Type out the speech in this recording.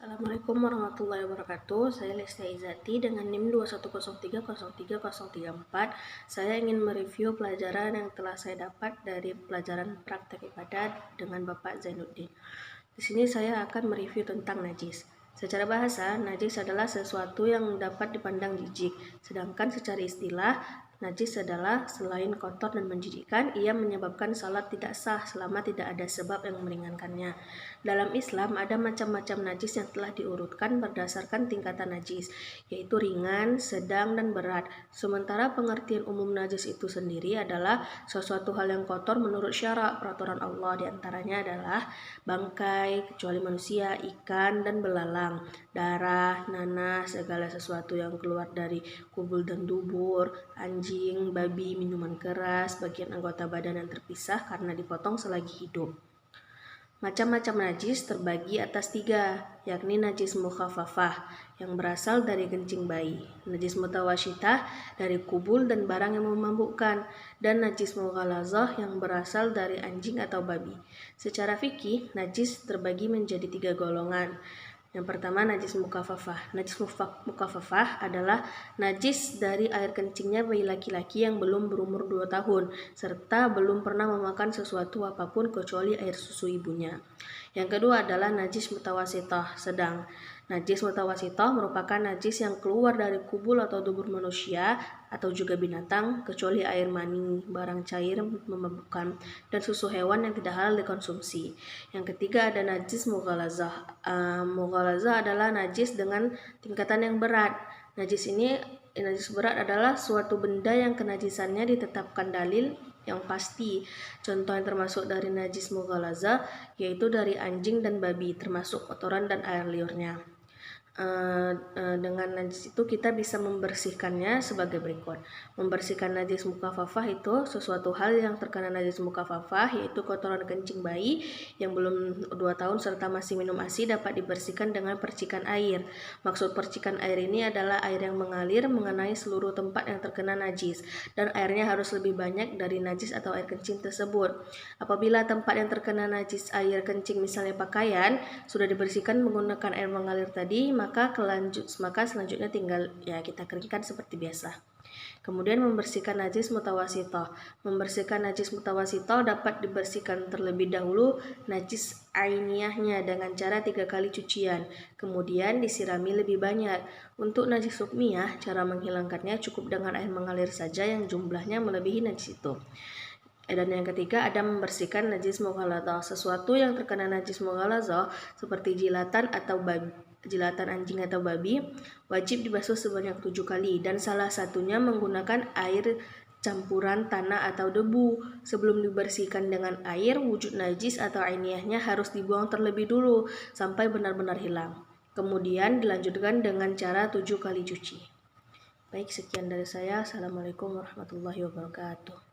Assalamualaikum warahmatullahi wabarakatuh. Saya Lestia Izati dengan NIM 210303034. Saya ingin mereview pelajaran yang telah saya dapat dari pelajaran praktek ibadah dengan Bapak Zainuddin. Di sini saya akan mereview tentang najis. Secara bahasa, najis adalah sesuatu yang dapat dipandang jijik, sedangkan secara istilah, najis adalah selain kotor dan menjijikkan, ia menyebabkan salat tidak sah selama tidak ada sebab yang meringankannya. Dalam Islam, ada macam-macam najis yang telah diurutkan berdasarkan tingkatan najis, yaitu ringan, sedang, dan berat. Sementara pengertian umum najis itu sendiri adalah sesuatu hal yang kotor menurut syarak peraturan Allah, diantaranya adalah bangkai, kecuali manusia, ikan, dan belalang, darah, nanah, segala sesuatu yang keluar dari kubul dan dubur, anjing, babi, minuman keras, bagian anggota badan yang terpisah karena dipotong selagi hidup. Macam-macam najis terbagi atas 3, yakni najis mukhafafah yang berasal dari kencing bayi, najis mutawasyitah dari kubul dan barang yang memabukkan, dan najis mughalazah yang berasal dari anjing atau babi. Secara fikih, najis terbagi menjadi 3 golongan. Yang pertama, najis mukafafah. Najis mukafafah adalah najis dari air kencingnya bayi laki-laki yang belum berumur 2 tahun, serta belum pernah memakan sesuatu apapun kecuali air susu ibunya. Yang kedua adalah najis mutawasitah, sedang. Najis mutawasitah merupakan najis yang keluar dari kubul atau dubur manusia atau juga binatang, kecuali air mani, barang cair memabukkan, dan susu hewan yang tidak halal dikonsumsi. Yang ketiga ada najis mughalazah. Mughalazah adalah najis dengan tingkatan yang berat. Najis berat adalah suatu benda yang kenajisannya ditetapkan dalil yang pasti. Contoh yang termasuk dari najis mughalazah yaitu dari anjing dan babi, termasuk kotoran dan air liurnya. Dengan najis itu kita bisa membersihkannya sebagai berikut. Membersihkan najis mukafafah itu sesuatu hal yang terkena najis mukafafah, yaitu kotoran kencing bayi yang belum 2 tahun serta masih minum ASI dapat dibersihkan dengan percikan air. Maksud percikan air ini adalah air yang mengalir mengenai seluruh tempat yang terkena najis, dan airnya harus lebih banyak dari najis atau air kencing tersebut. Apabila tempat yang terkena najis air kencing, misalnya pakaian, sudah dibersihkan menggunakan air mengalir tadi, maka selanjutnya tinggal kita keringkan seperti biasa. Kemudian membersihkan najis mutawasitoh. Membersihkan najis mutawasitoh dapat dibersihkan terlebih dahulu najis ainiyahnya dengan cara 3 kali cucian, kemudian disirami lebih banyak. Untuk najis hukmiyah, cara menghilangkannya cukup dengan air mengalir saja yang jumlahnya melebihi najis itu. Dan yang ketiga ada membersihkan najis mughalazah. Sesuatu yang terkena najis mughalazah seperti jilatan anjing atau babi wajib dibasuh sebanyak 7 kali, dan salah satunya menggunakan air campuran tanah atau debu. Sebelum dibersihkan dengan air, wujud najis atau ainiyahnya harus dibuang terlebih dulu sampai benar-benar hilang. Kemudian dilanjutkan dengan cara 7 kali cuci. Baik, sekian dari saya. Assalamualaikum warahmatullahi wabarakatuh.